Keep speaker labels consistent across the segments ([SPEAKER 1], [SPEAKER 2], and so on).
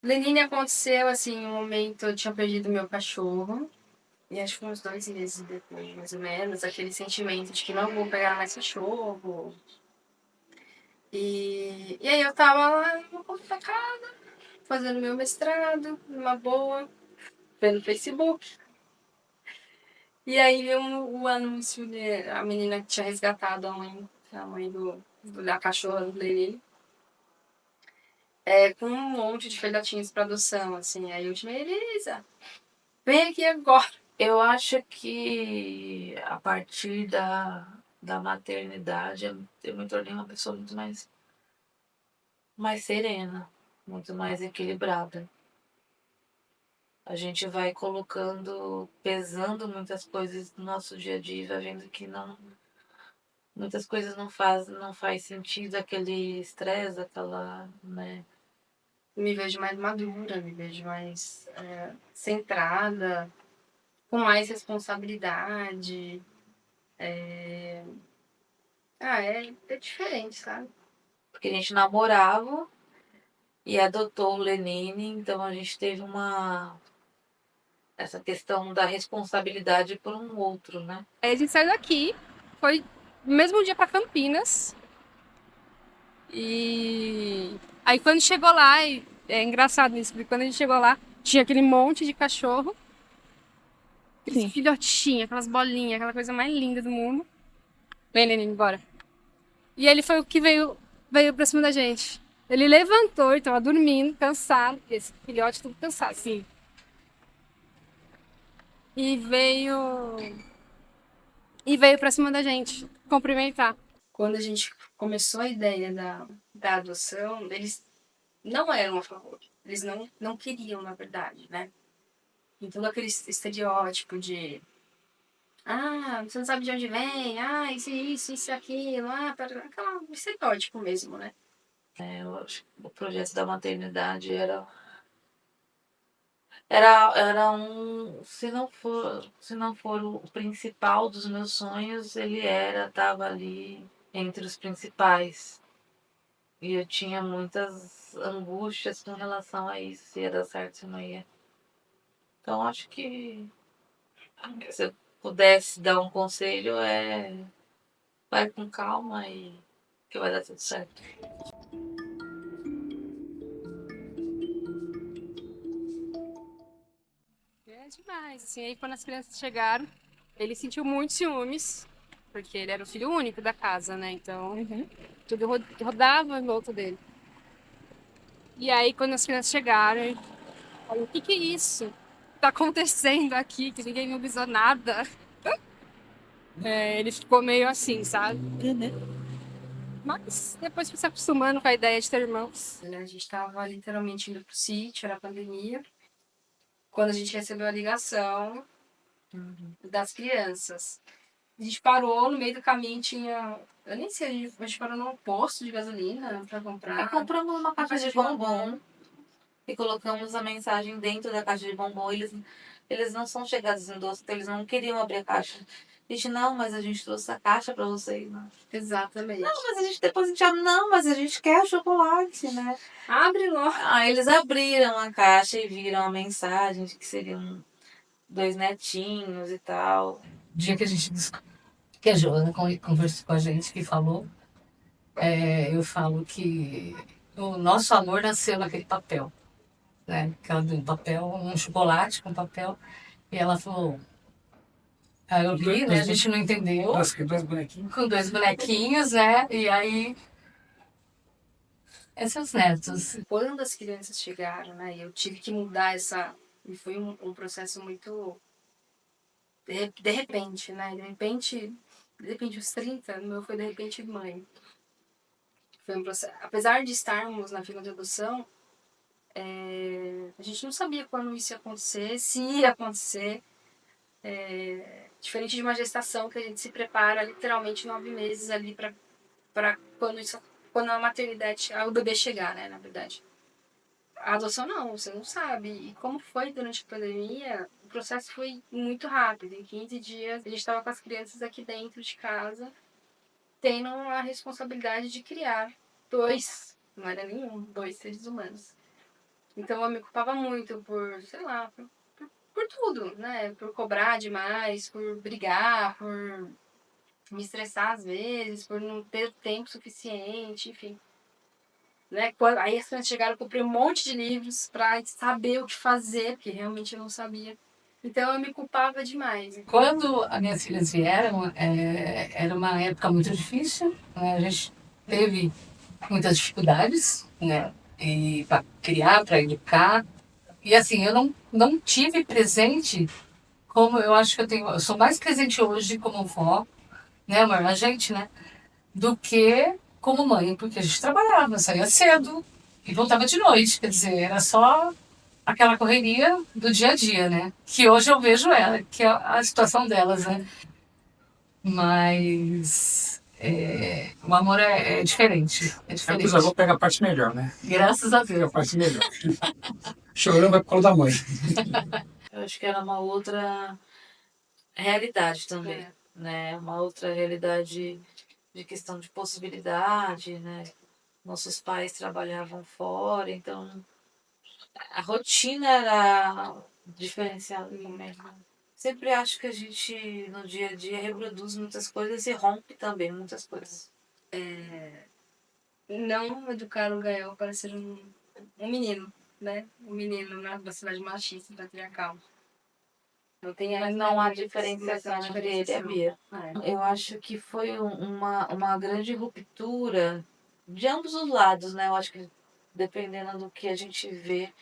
[SPEAKER 1] Lenine aconteceu, assim, um momento eu tinha perdido meu cachorro. E acho que uns 2 meses depois, mais ou menos, aquele sentimento de que não vou pegar mais cachorro. E aí eu tava lá no ponto da casa, fazendo meu mestrado, numa boa, vendo Facebook. E aí veio o anúncio de a menina que tinha resgatado a mãe da cachorra do Lenine. Com um monte de filhotinhos pra adoção, assim. Aí eu disse, Elisa, vem aqui agora.
[SPEAKER 2] Eu acho que a partir da maternidade eu me tornei uma pessoa muito mais serena, muito mais equilibrada. A gente vai colocando, pesando muitas coisas no nosso dia a dia, vai vendo que muitas coisas não faz sentido, aquele estresse, aquela, né?
[SPEAKER 1] Me vejo mais madura, me vejo mais centrada, com mais responsabilidade. É diferente, sabe?
[SPEAKER 2] Porque a gente namorava e adotou o Lenine, então a gente teve essa questão da responsabilidade por um outro, né?
[SPEAKER 1] Aí a gente saiu daqui, foi no mesmo dia pra Campinas. E aí quando chegou lá, é engraçado isso, porque quando a gente chegou lá, tinha aquele monte de cachorro, aqueles filhotinhos, aquelas bolinhas, aquela coisa mais linda do mundo. Vem, Neném, embora. E ele foi o que veio pra cima da gente. Ele levantou, ele tava dormindo, cansado, esse filhote tudo cansado, sim. E veio pra cima da gente, cumprimentar. Quando a gente começou a ideia da adoção, eles não eram a favor. Eles não queriam, na verdade, né? Em todo aquele estereótipo de você não sabe de onde vem, isso, aquilo, aquela estereótipo mesmo, né?
[SPEAKER 2] Eu acho que o projeto da maternidade era se não for o principal dos meus sonhos, estava ali entre os principais. E eu tinha muitas angústias com relação a isso, se ia dar certo, se não ia. Então acho que se eu pudesse dar um conselho vai com calma e que vai dar tudo certo.
[SPEAKER 1] É demais, assim, aí quando as crianças chegaram, ele sentiu muitos ciúmes, porque ele era o filho único da casa, né? Então, tudo rodava em volta dele. E aí, quando as crianças chegaram, ele falou, o que que é isso? Tá acontecendo aqui, que ninguém me avisou nada. Ele ficou meio assim, sabe? Mas depois foi se acostumando com a ideia de ter irmãos. A gente estava literalmente indo pro sítio, era a pandemia, quando a gente recebeu a ligação das crianças. A gente parou no meio do caminho, tinha. Eu nem sei, a gente parou num posto de gasolina pra
[SPEAKER 2] E
[SPEAKER 1] comprar.
[SPEAKER 2] compramos uma caixa de bombom e colocamos a mensagem dentro da caixa de bombom. Eles não são chegados em doce, então eles não queriam abrir a caixa. A gente, não, mas a gente trouxe a caixa pra vocês. Não,
[SPEAKER 1] Exatamente.
[SPEAKER 2] não, mas a gente depois a gente abre. Não, mas a gente quer chocolate, né?
[SPEAKER 1] Abre logo.
[SPEAKER 2] Eles abriram a caixa e viram a mensagem de que seriam 2 netinhos e tal.
[SPEAKER 3] O dia que que a Joana conversou com a gente, que falou, eu falo que o nosso amor nasceu naquele papel, né? Que ela deu um papel, um chocolate com papel, e ela falou. Aí eu li, né? A gente não entendeu. Dois bonequinhos. Com dois bonequinhos, né? E aí. Esses netos.
[SPEAKER 1] Quando as crianças chegaram, né, eu tive que mudar essa. E foi um processo muito. De repente, né? De repente, os 30, no meu foi de repente mãe. Foi um processo. Apesar de estarmos na fila de adoção, a gente não sabia quando isso ia acontecer, se ia acontecer. Diferente de uma gestação que a gente se prepara literalmente 9 meses ali para quando a maternidade, o bebê chegar, né, na verdade. A adoção não, você não sabe. E como foi durante a pandemia, o processo foi muito rápido. Em 15 dias, a gente estava com as crianças aqui dentro de casa, tendo a responsabilidade de criar dois, não era nenhum, dois seres humanos. Então eu me culpava muito por, sei lá, por tudo, né? Por cobrar demais, por brigar, por me estressar às vezes, por não ter tempo suficiente, enfim. Né? Aí as crianças chegaram, eu comprei um monte de livros pra saber o que fazer, porque realmente eu não sabia. Então eu me culpava demais.
[SPEAKER 3] Quando as minhas filhas vieram, era uma época muito difícil, né? A gente teve muitas dificuldades, né? E para criar, para educar. E assim, eu não tive presente como eu acho que eu sou mais presente hoje como vó, né, amor? A gente, né? Do que como mãe, porque a gente trabalhava, saía cedo e voltava de noite. Quer dizer, era só aquela correria do dia a dia, né? Que hoje eu vejo ela, que é a situação delas, né? Mas o amor é diferente. É
[SPEAKER 4] Sempre os
[SPEAKER 3] diferente.
[SPEAKER 4] avós pegam a parte melhor, né?
[SPEAKER 3] Graças a
[SPEAKER 4] Pega a
[SPEAKER 3] Deus.
[SPEAKER 4] parte melhor. Chorando vai pro colo da mãe.
[SPEAKER 2] Eu acho que era uma outra realidade também,
[SPEAKER 1] É.
[SPEAKER 2] né? Uma outra realidade de questão de possibilidade, né? Nossos pais trabalhavam fora, então a rotina era diferenciada também, né? Sempre acho que a gente, no dia a dia, reproduz muitas coisas e rompe também muitas coisas.
[SPEAKER 1] Não educar o Gael para ser um menino, né? Um menino na cidade machista, patriarcal. Não tem
[SPEAKER 2] Mas não há
[SPEAKER 1] mas
[SPEAKER 2] diferenciação
[SPEAKER 1] não há
[SPEAKER 2] entre ele e a
[SPEAKER 1] diferenciação.
[SPEAKER 2] Bia.
[SPEAKER 1] É.
[SPEAKER 2] Eu acho que foi uma grande ruptura de ambos os lados, né? Eu acho que dependendo do que a gente vê.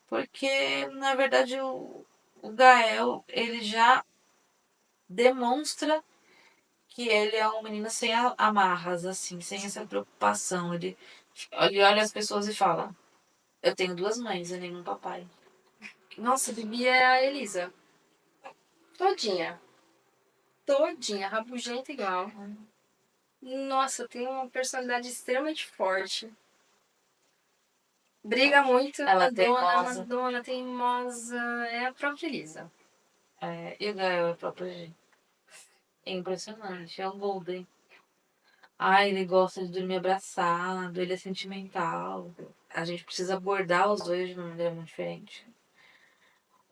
[SPEAKER 2] Porque, na verdade, o Gael, ele já demonstra que ele é um menino sem amarras, assim, sem essa preocupação. Ele olha as pessoas e fala: eu tenho duas mães e nenhum papai.
[SPEAKER 1] Nossa, Bibi é a Elisa. Todinha. Todinha, rabugenta igual. Nossa, tem uma personalidade extremamente forte. Briga muito,
[SPEAKER 2] Ela é
[SPEAKER 1] dona,
[SPEAKER 2] teimosa.
[SPEAKER 1] mandona, teimosa. É a própria Elisa.
[SPEAKER 2] E o Gael é próprio G. É impressionante, é um Golden. Ai, ele gosta de dormir abraçado, ele é sentimental. A gente precisa abordar os dois de uma maneira muito diferente.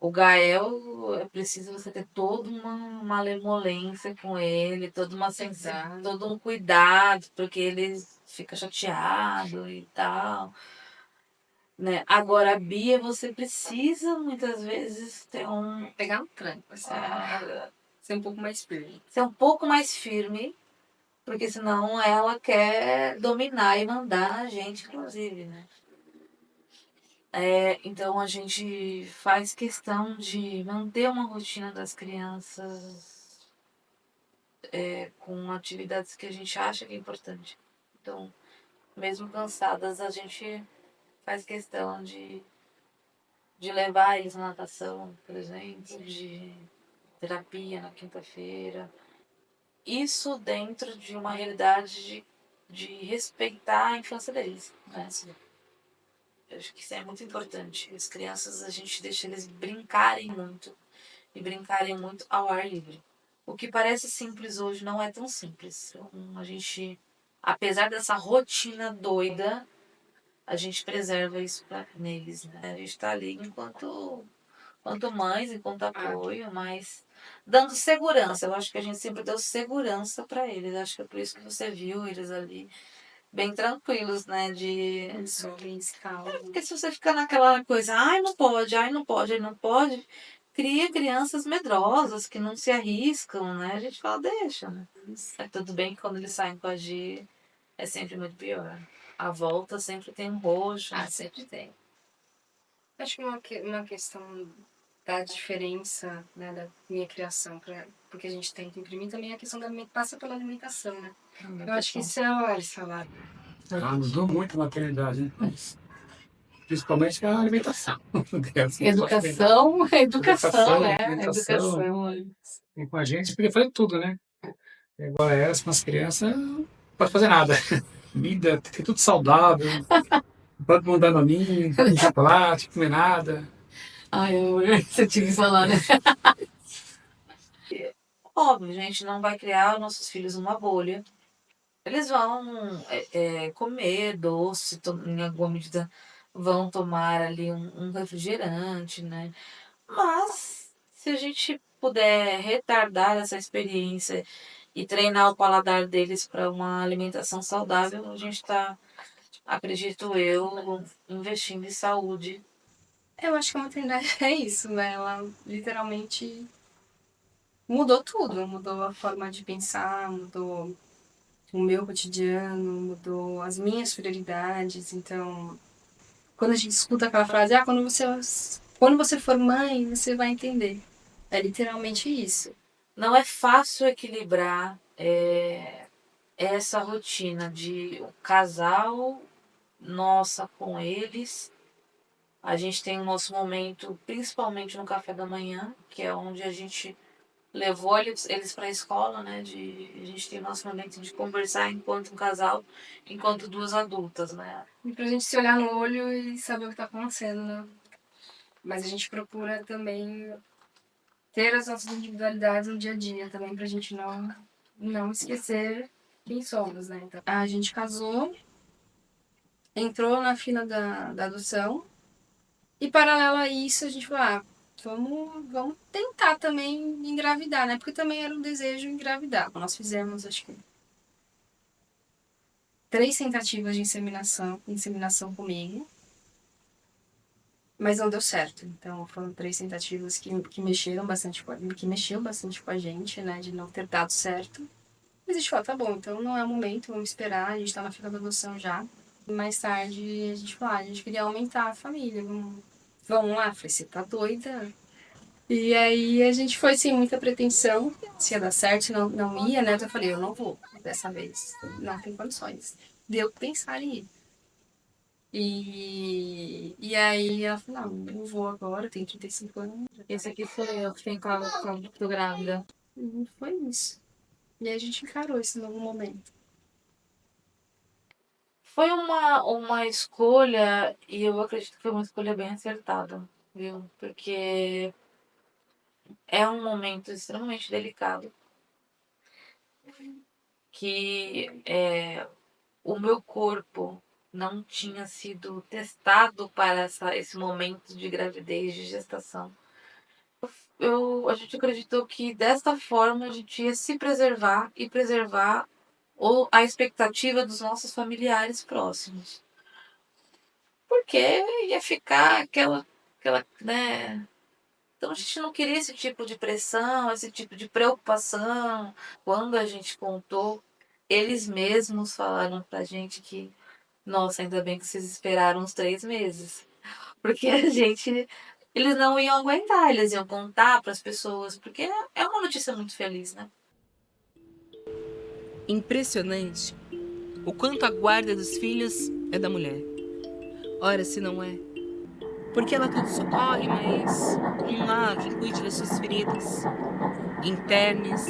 [SPEAKER 2] O Gael, é preciso você ter toda uma malemolência com ele, toda uma
[SPEAKER 1] Exato.
[SPEAKER 2] todo um cuidado, porque ele fica chateado e tal. Né? Agora, a Bia, você precisa muitas vezes ter
[SPEAKER 1] Pegar no tranco, assim. Ser um pouco mais firme.
[SPEAKER 2] ser um pouco mais firme, porque senão ela quer dominar e mandar na gente, inclusive, né? Então a gente faz questão de manter uma rotina das crianças com atividades que a gente acha que é importante. Então, mesmo cansadas, a gente faz questão de levar eles na natação, por exemplo, de terapia na quinta-feira. Isso dentro de uma realidade de respeitar a infância deles, né? Eu acho que isso é muito importante. As crianças, a gente deixa eles brincarem muito. E brincarem muito ao ar livre. O que parece simples hoje não é tão simples. Então, a gente, apesar dessa rotina doida, a gente preserva isso neles, né? A gente tá ali enquanto mães, enquanto apoio, mas dando segurança. Eu acho que a gente sempre deu segurança para eles. Acho que é por isso que você viu eles ali bem tranquilos, né?
[SPEAKER 1] Sorriso, calma.
[SPEAKER 2] Porque se você ficar naquela coisa, ai, não pode, ai, não pode, ai, não pode, cria crianças medrosas que não se arriscam, né? A gente fala, deixa, né? É tudo bem que quando eles saem com a G é sempre muito pior. A volta sempre tem um roxo.
[SPEAKER 1] Ah, sempre tem. Acho que uma questão da diferença, né, da minha criação porque a gente tenta imprimir também é a questão passa pela alimentação, né? Eu acho que isso é o salário.
[SPEAKER 4] Mudou muito a maternidade, né? Principalmente a alimentação.
[SPEAKER 3] Educação, educação, né?
[SPEAKER 4] Alimentação.
[SPEAKER 3] Educação.
[SPEAKER 4] E com a gente podia fazer tudo, né? E agora elas, com as crianças, não pode fazer nada. Comida, tem tudo saudável. Não pode mandar danoninho, chocolate, comer nada.
[SPEAKER 3] Ai, amor, você tinha que falar, né?
[SPEAKER 2] Óbvio, a gente não vai criar nossos filhos numa bolha. Eles vão comer doce em alguma medida, vão tomar ali um refrigerante, né? Mas se a gente puder retardar essa experiência e treinar o paladar deles para uma alimentação saudável, a gente está, acredito eu, investindo em saúde.
[SPEAKER 1] Eu acho que a maternidade é isso, né? Ela literalmente mudou tudo. Mudou a forma de pensar, mudou o meu cotidiano, mudou as minhas prioridades. Então, quando a gente escuta aquela frase, quando você for mãe, você vai entender. É literalmente isso.
[SPEAKER 2] Não é fácil equilibrar essa rotina de o casal, nossa, com eles. A gente tem o nosso momento, principalmente no café da manhã, que é onde a gente levou eles para a escola, né? A gente tem o nosso momento de conversar enquanto um casal, enquanto duas adultas, né?
[SPEAKER 1] E pra gente se olhar no olho e saber o que tá acontecendo, né? Mas a gente procura também ter as nossas individualidades no dia a dia também, pra gente não esquecer quem somos, né? Então, a gente casou, entrou na fila da adoção, e paralelo a isso, a gente falou, vamos tentar também engravidar, né? Porque também era um desejo engravidar. Nós fizemos, acho que, 3 tentativas de inseminação comigo, mas não deu certo. Então foram 3 tentativas que mexeram bastante que mexeu bastante com a gente, né? De não ter dado certo. Mas a gente falou, tá bom, então não é o momento, vamos esperar, a gente tá na fila da adoção já. E mais tarde a gente falou, a gente queria aumentar a família, vamos lá. Falei, você tá doida? E aí a gente foi sem muita pretensão, se ia dar certo, se não ia, né? Eu falei, eu não vou dessa vez, não tem condições. Deu pra pensar em ir. E aí ela falou, não vou agora, tenho 35 anos.
[SPEAKER 2] Esse aqui sou eu que tenho tô grávida.
[SPEAKER 1] E foi isso. E aí a gente encarou esse novo momento.
[SPEAKER 2] Foi uma escolha, e eu acredito que foi uma escolha bem acertada, viu? Porque é um momento extremamente delicado que o meu corpo não tinha sido testado para esse momento de gravidez, de gestação. A gente acreditou que desta forma a gente ia se preservar e preservar a expectativa dos nossos familiares próximos. Porque ia ficar aquela, né? Então a gente não queria esse tipo de pressão, esse tipo de preocupação. Quando a gente contou, eles mesmos falaram pra gente que, nossa, ainda bem que vocês esperaram uns 3 meses. Porque a gente. Eles não iam aguentar, eles iam contar para as pessoas, porque é uma notícia muito feliz, né?
[SPEAKER 5] Impressionante o quanto a guarda dos filhos é da mulher. Ora, se não é. Porque ela tudo socorre, mas não há quem cuide das suas feridas. Internas,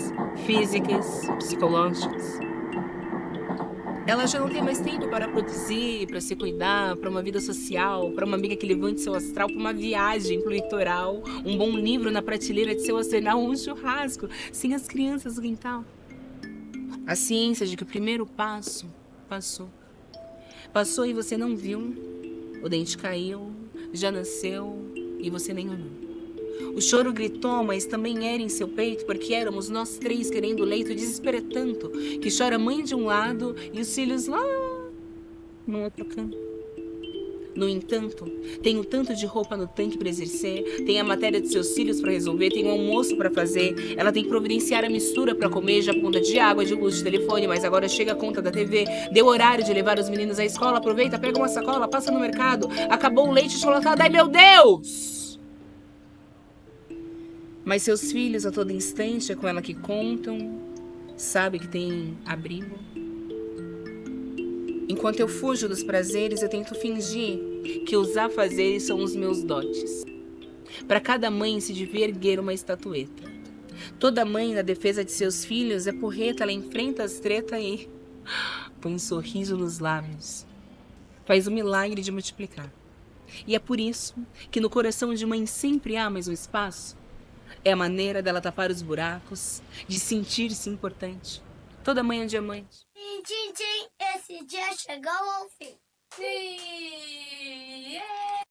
[SPEAKER 5] físicas, psicológicas. Ela já não tem mais tempo para produzir, para se cuidar, para uma vida social, para uma amiga que levante seu astral, para uma viagem pro litoral, um bom livro na prateleira de seu arsenal ou um churrasco, sem as crianças no quintal. A ciência de que o primeiro passo passou. Passou e você não viu. O dente caiu, já nasceu e você nem olhou. O choro gritou, mas também era em seu peito, porque éramos nós 3 querendo o leito. Desespera tanto que chora a mãe de um lado e os filhos lá no outro canto. No entanto, tem o tanto de roupa no tanque para exercer, tem a matéria de seus filhos para resolver, tem o almoço para fazer, ela tem que providenciar a mistura para comer, já conta de água, de luz, de telefone, mas agora chega a conta da TV, deu horário de levar os meninos à escola, aproveita, pega uma sacola, passa no mercado, acabou o leite chocolate, ai meu Deus! Mas seus filhos a todo instante é com ela que contam, sabe que tem abrigo. Enquanto eu fujo dos prazeres, eu tento fingir que os afazeres são os meus dotes. Para cada mãe se devia erguer uma estatueta. Toda mãe, na defesa de seus filhos, é porreta, ela enfrenta as tretas e põe um sorriso nos lábios. Faz o milagre de multiplicar. E é por isso que no coração de mãe sempre há mais um espaço. É a maneira dela tapar os buracos, de sentir-se importante. Toda mãe é diamante.
[SPEAKER 6] Tchim, tchim, tchim, esse dia chegou ao fim.
[SPEAKER 1] Sim! Yeah!